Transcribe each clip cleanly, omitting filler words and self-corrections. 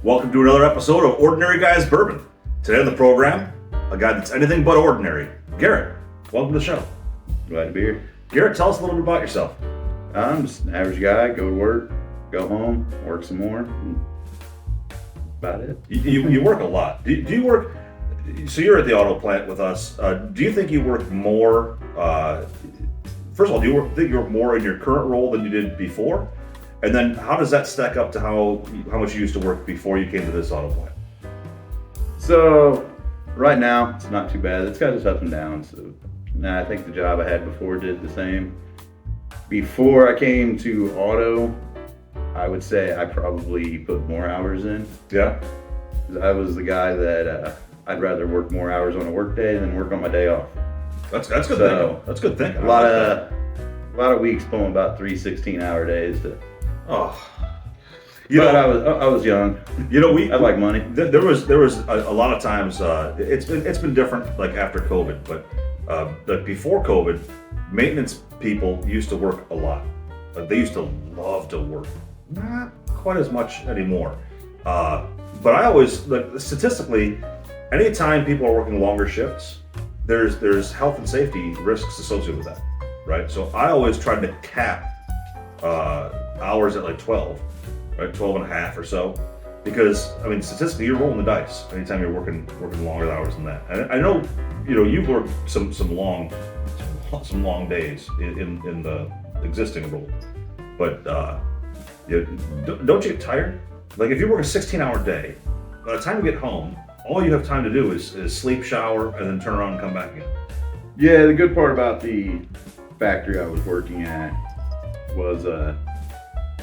Welcome to another episode of Ordinary Guys Bourbon. Today on the program, a guy that's anything but ordinary, Garret. Welcome to the show. Glad to be here. Garret, tell us a little bit about yourself. I'm just an average guy. Go to work, go home, work some more. About it. You work a lot. Do you work? So you're at the auto plant with us. Do you think you work more? First of all, do you think you work more in your current role than you did before? And then how does that stack up to how much you used to work before you came to this auto plant? So right now it's not too bad. It's got its ups and downs. So, I think the job I had before did the same. Before I came to auto, I would say I probably put more hours in. Yeah. I was the guy that I'd rather work more hours on a work day than work on my day off. That's good thinking. That's good thinking. A lot of weeks pulling about 3 16-hour days. I was young. I like money. There was a lot of times. It's been different like after COVID, but before COVID, maintenance people used to work a lot. They used to love to work. Not quite as much anymore. But I always statistically, anytime people are working longer shifts, there's health and safety risks associated with that, right? So I always tried to cap hours at like 12, right? 12 and a half or so, because I mean, statistically, you're rolling the dice anytime you're working longer hours than that. And I know, you've worked some long days in the existing role, but don't you get tired? Like if you work a 16-hour day, by the time you get home, all you have time to do is sleep, shower, and then turn around and come back again. Yeah, the good part about the factory I was working at was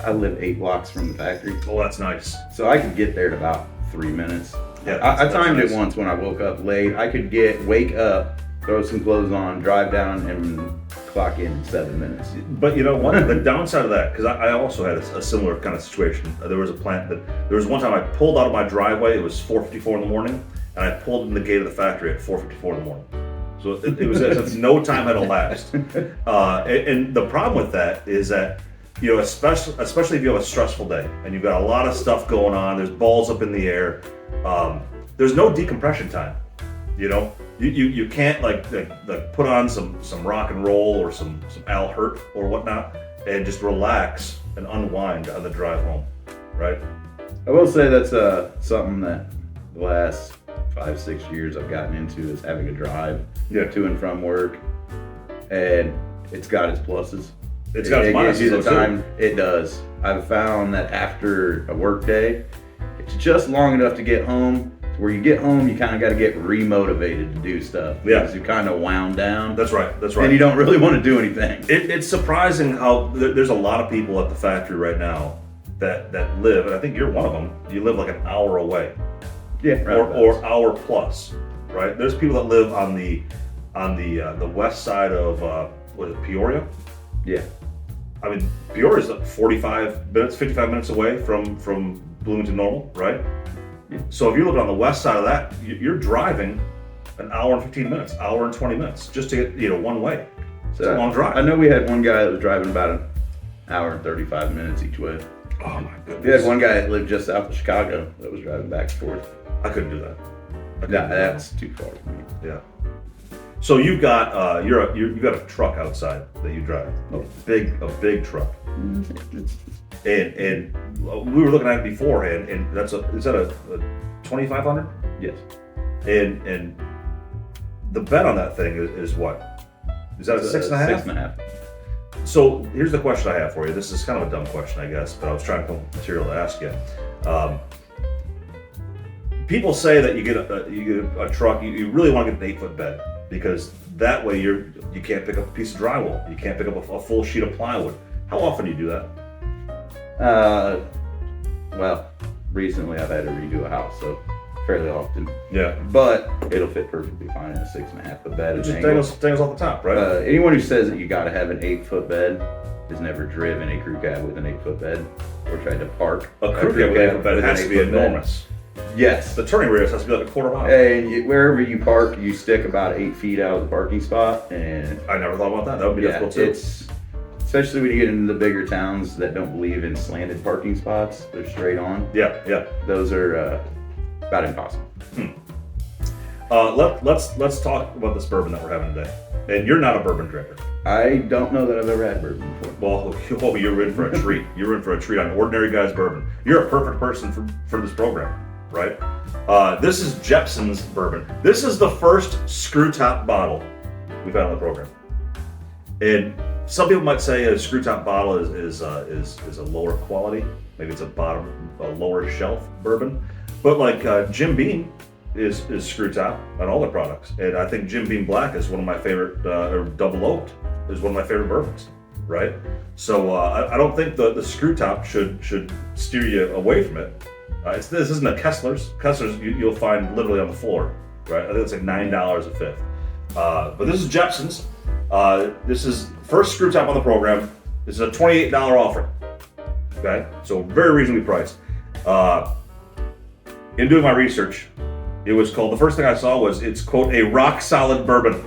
I live 8 blocks from the factory. Oh, that's nice. So I could get there in about 3 minutes. Yeah, I timed it once when I woke up late. I could wake up, throw some clothes on, drive down, and clock in 7 minutes. But you know what? The downside of that, because I also had a similar kind of situation. There was one time I pulled out of my driveway. It was 4:54 in the morning, and I pulled in the gate of the factory at 4:54 in the morning. So it was as if no time had elapsed. And the problem with that is that, especially if you have a stressful day and you've got a lot of stuff going on, there's balls up in the air, there's no decompression time. You can't like put on some rock and roll or some Al Hurt or whatnot and just relax and unwind on the drive home, right? I will say that's something that the last 5-6 years I've gotten into is having a drive to and from work, and it's got its pluses. It gives you the time. It does. I've found that after a work day, it's just long enough to get home. Where you get home, you kind of got to get remotivated to do stuff. Yeah. Because you kind of wound down. That's right. And you don't really want to do anything. It's surprising how there's a lot of people at the factory right now that live, and I think you're one of them. You live like an hour away. Yeah. Or hour plus, right? There's people that live on the west side of Peoria. Yeah. I mean, Peoria is like 55 minutes away from Bloomington Normal, right? Yeah. So if you're looking on the west side of that, you're driving an hour and 15 minutes, hour and 20 minutes just to get one way. So it's a long drive. I know we had one guy that was driving about an hour and 35 minutes each way. Oh my goodness. We had one guy that lived just south of Chicago that was driving back and forth. I couldn't do that. That's too far for me. Yeah. So you've got you've got a truck outside that you drive, a big truck, and we were looking at it beforehand, and is that a 2500? Yes. And the bet on that thing is what? Is that a 6.5? 6.5. So here's the question I have for you. This is kind of a dumb question, I guess, but I was trying to come up with material to ask you. People say that you get a truck, you really want to get an 8-foot bed, because that way you can't pick up a piece of drywall, you can't pick up a full sheet of plywood. How often do you do that? Well, recently I've had to redo a house, so fairly often. Yeah. But it'll fit perfectly fine in a 6.5-foot bed. It just dangles off the top, right? Anyone who says that you got to have an 8-foot bed has never driven a crew cab with an 8-foot bed or tried to park a crew cab with an 8-foot bed has to be enormous. Yes. The turning radius has to be like a quarter mile. And wherever you park, you stick about 8 feet out of the parking spot. And I never thought about that. That would be difficult too. It's Especially when you get into the bigger towns that don't believe in slanted parking spots. They're straight on. Yeah. Those are about impossible. Let's talk about this bourbon that we're having today. And you're not a bourbon drinker. I don't know that I've ever had bourbon before. Well, you're in for a treat. You're in for a treat on Ordinary Guys Bourbon. You're a perfect person for this program, right? This is Jeppson's bourbon. This is the first screw top bottle we've had on the program. And some people might say a screw top bottle is a lower quality. Maybe it's a lower shelf bourbon. But like Jim Beam is screw top on all their products, and I think Jim Beam Black is one of my favorite, or Double Oaked is one of my favorite bourbons, right? So I don't think the screw top should steer you away from it. This isn't a Kessler's. Kessler's you'll find literally on the floor, right? I think it's like $9 a fifth. But this is Jeppson's. This is first screw top on the program. This is a $28 offering. Okay, so very reasonably priced. In doing my research, it was called, the first thing I saw was it's, quote, a rock solid bourbon.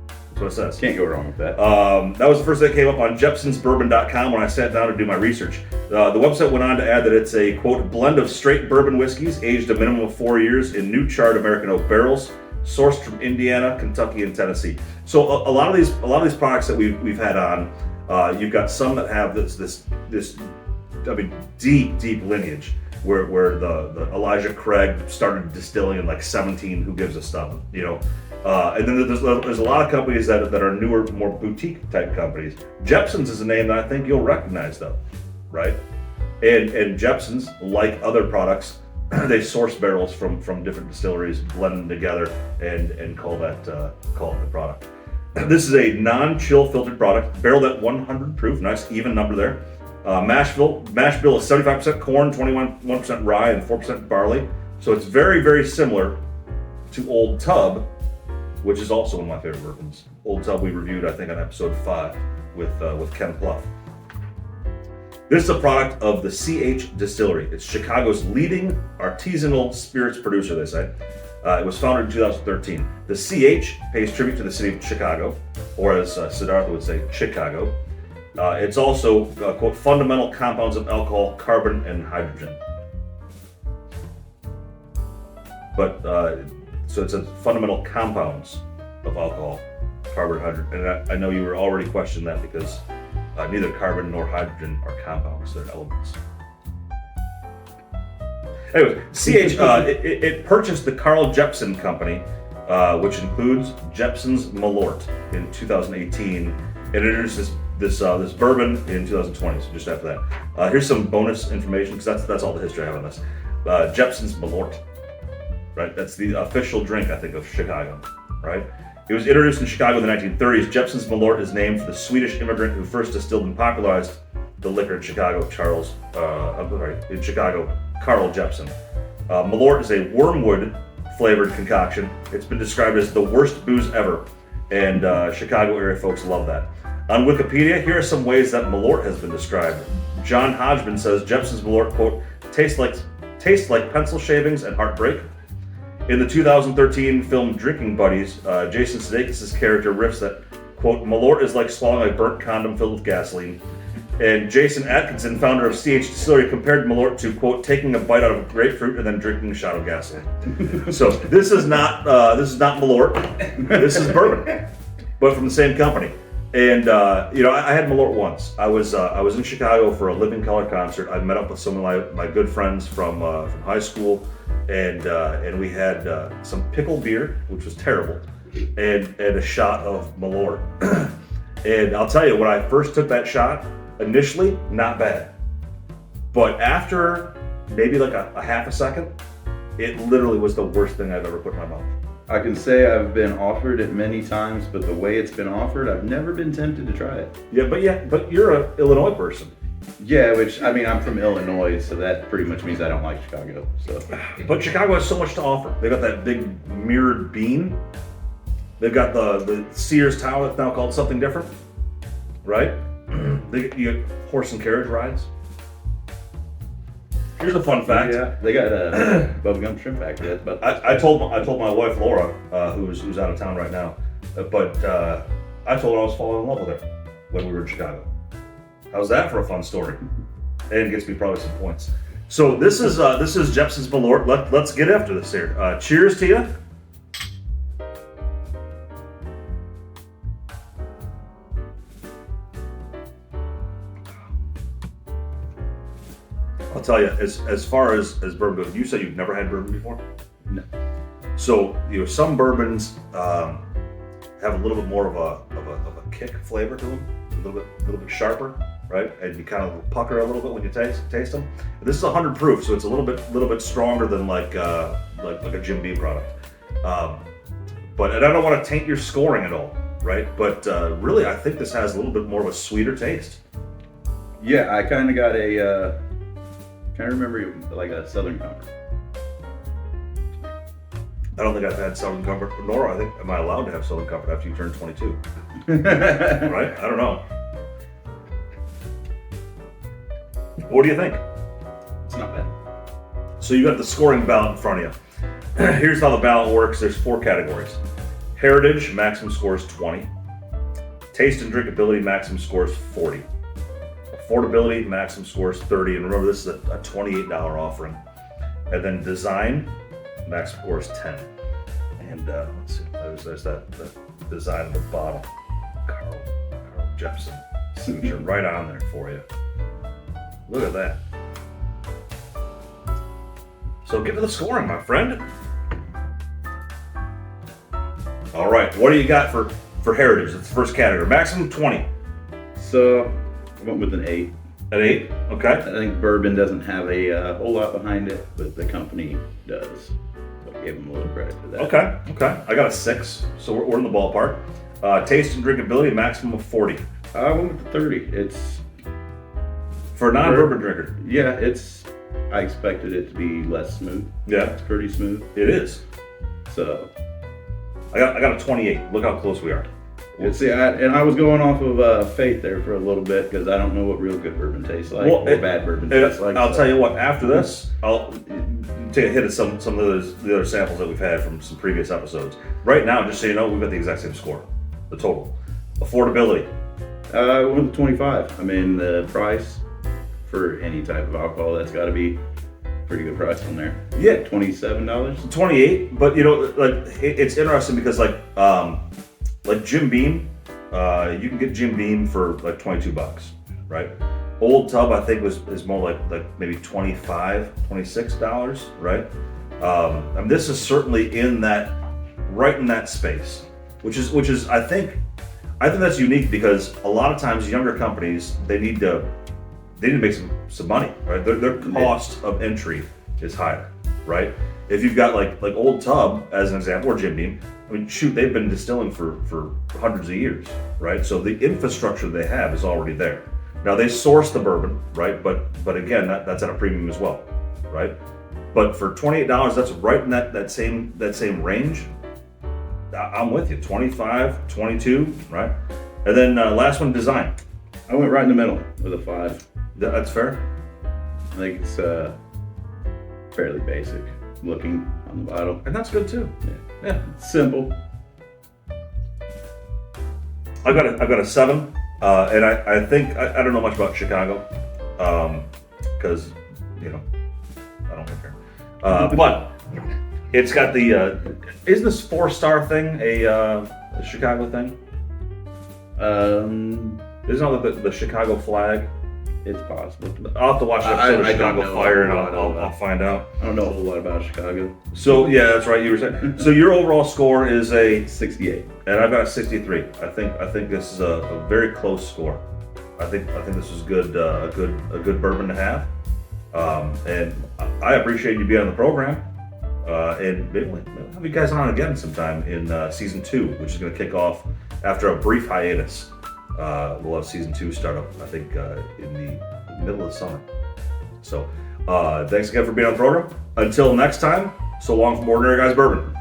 That's what it says. Can't go wrong with that. That was the first thing that came up on jeppsonsbourbon.com when I sat down to do my research. The website went on to add that it's a, quote, blend of straight bourbon whiskeys aged a minimum of 4 years in new charred American oak barrels, sourced from Indiana, Kentucky, and Tennessee. So a lot of these products that we've had on, you've got some that have this deep lineage. Where the Elijah Craig started distilling in like 17, who gives a stuff, you know? And then there's a lot of companies that are newer, more boutique type companies. Jeppson's is a name that I think you'll recognize though, right? And Jeppson's, like other products, they source barrels from different distilleries, blend them together, and call it the product. This is a non-chill filtered product, barreled at 100 proof, nice even number there. Mash bill is 75% corn, 21% rye, and 4% barley. So it's very, very similar to Old Tub, which is also one of my favorite bourbons. Old Tub we reviewed, I think, on episode 5 with Ken Pluff. This is a product of the CH Distillery. It's Chicago's leading artisanal spirits producer, they say. It was founded in 2013. The CH pays tribute to the city of Chicago, or as Siddhartha would say, Chicago. It's also, quote, fundamental compounds of alcohol, carbon, and hydrogen. But, so it's a fundamental compounds of alcohol, carbon, and hydrogen. And I know you were already questioning that because neither carbon nor hydrogen are compounds, they're elements. Anyway, CH, it purchased the Carl Jeppson Company, which includes Jeppson's Malort in 2018, and introduced this bourbon in 2020, so just after that. Here's some bonus information, because that's all the history I have on this. Jeppson's Malort, right? That's the official drink, I think, of Chicago, right? It was introduced in Chicago in the 1930s. Jeppson's Malort is named for the Swedish immigrant who first distilled and popularized the liquor in Chicago, Carl Jeppson. Malort is a wormwood flavored concoction. It's been described as the worst booze ever, and Chicago area folks love that. On Wikipedia, here are some ways that Malort has been described. John Hodgman says Jeppson's Malort, quote, tastes like pencil shavings and heartbreak. In the 2013 film Drinking Buddies, Jason Sudeikis' character riffs that, quote, Malort is like swallowing a burnt condom filled with gasoline. And Jason Atkinson, founder of CH Distillery, compared Malort to, quote, taking a bite out of a grapefruit and then drinking a shot of gasoline. So this is not Malort. This is bourbon, but from the same company. And I had Malort once. I was in Chicago for a Living Color concert. I met up with some of my good friends from high school, and we had some pickle beer, which was terrible, and a shot of Malort. And I'll tell you, when I first took that shot, initially not bad, but after maybe like a half a second, it literally was the worst thing I've ever put in my mouth. I can say I've been offered it many times, but the way it's been offered, I've never been tempted to try it. But you're an Illinois person. Yeah, which, I mean, I'm from Illinois, so that pretty much means I don't like Chicago. So. But Chicago has so much to offer. They got that big mirrored bean. They've got the Sears Tower that's now called something different, right? You get horse and carriage rides. Here's a fun fact. Yeah, they got a bubblegum shrimp factory. That's about. I told my wife Laura, who's out of town right now, but I told her I was falling in love with her. when we were in Chicago. How's that for a fun story? And gets me probably some points. So this is Jeppson's Malort. Let's get after this here. Cheers to you. I'll tell you, as far as bourbon goes, you said you've never had bourbon before? No. So some bourbons have a little bit more of a kick flavor to them, a little bit sharper, right? And you kind of pucker a little bit when you taste them. And this is 100 proof, so it's a little bit stronger than like a Jim Beam product. But I don't want to taint your scoring at all, right? But really, I think this has a little bit more of a sweeter taste. Yeah, I kind of got a. Kind of remember like a Southern Comfort. I don't think I've had Southern Comfort, nor am I allowed to have Southern Comfort after you turn 22. Right? I don't know. What do you think? It's not bad. So you got the scoring ballot in front of you. Here's how the ballot works. There's 4 categories. Heritage, maximum score is 20. Taste and drinkability, maximum score is 40. Affordability, maximum score is 30. And remember, this is a $28 offering. And then design, maximum score is 10. And let's see, there's that design of the bottle. Carl Jeppson signature right on there for you. Look at that. So get to the scoring, my friend. All right, what do you got for Heritage? It's the first category. Maximum 20. So I went with an 8. At 8? Okay. I think bourbon doesn't have a whole lot behind it, but the company does. So I gave them a little credit for that. Okay. I got a 6, so we're in the ballpark. Taste and drinkability, maximum of 40. I went with the 30. It's for a non-bourbon drinker. Yeah, I expected it to be less smooth. Yeah, it's pretty smooth. It is. So I got a 28. Look how close we are. See, I was going off of faith there for a little bit because I don't know what real good bourbon tastes like or bad bourbon tastes like. I'll tell you what. After this, I'll take a hit at some of the other samples that we've had from some previous episodes. Right now, just so you know, we've got the exact same score, the total. Affordability. I went with 25. I mean, the price for any type of alcohol, that's got to be pretty good price on there. Yeah, $27. 28. But it's interesting because like Jim Beam, you can get Jim Beam for like $22, right? Old Tub I think is more like maybe $25, $26, right? And this is certainly right in that space, which is I think that's unique because a lot of times younger companies they need to make some money, right? Their cost of entry is higher, right? If you've got like Old Tub as an example or Jim Beam, I mean, shoot, they've been distilling for hundreds of years, right? So the infrastructure they have is already there. Now they source the bourbon, right? But again, that's at a premium as well, right? But for $28, that's right in that same range. I'm with you. 25, 22, right? And then last one, design. I went right in the middle with a 5. That's fair. I think it's fairly basic looking on the bottle, and that's good too. Yeah. It's simple. I've got a 7, and I think I don't know much about Chicago, because I don't live here. But it's got the isn't this 4-star thing a Chicago thing? Isn't it the Chicago flag? It's possible. I'll have to watch an episode of Chicago Fire and I'll find out. I don't know a whole lot about Chicago. So yeah, that's right. You were saying. So your overall score is a 68, and I've got a 63. I think this is a very close score. I think this is good. A good bourbon to have. And I appreciate you being on the program. And maybe we'll have you guys on again sometime in season 2, which is going to kick off after a brief hiatus. We'll have season 2 start up, I think, in the middle of the summer. So, thanks again for being on the program. Until next time, so long from Ordinary Guys Bourbon.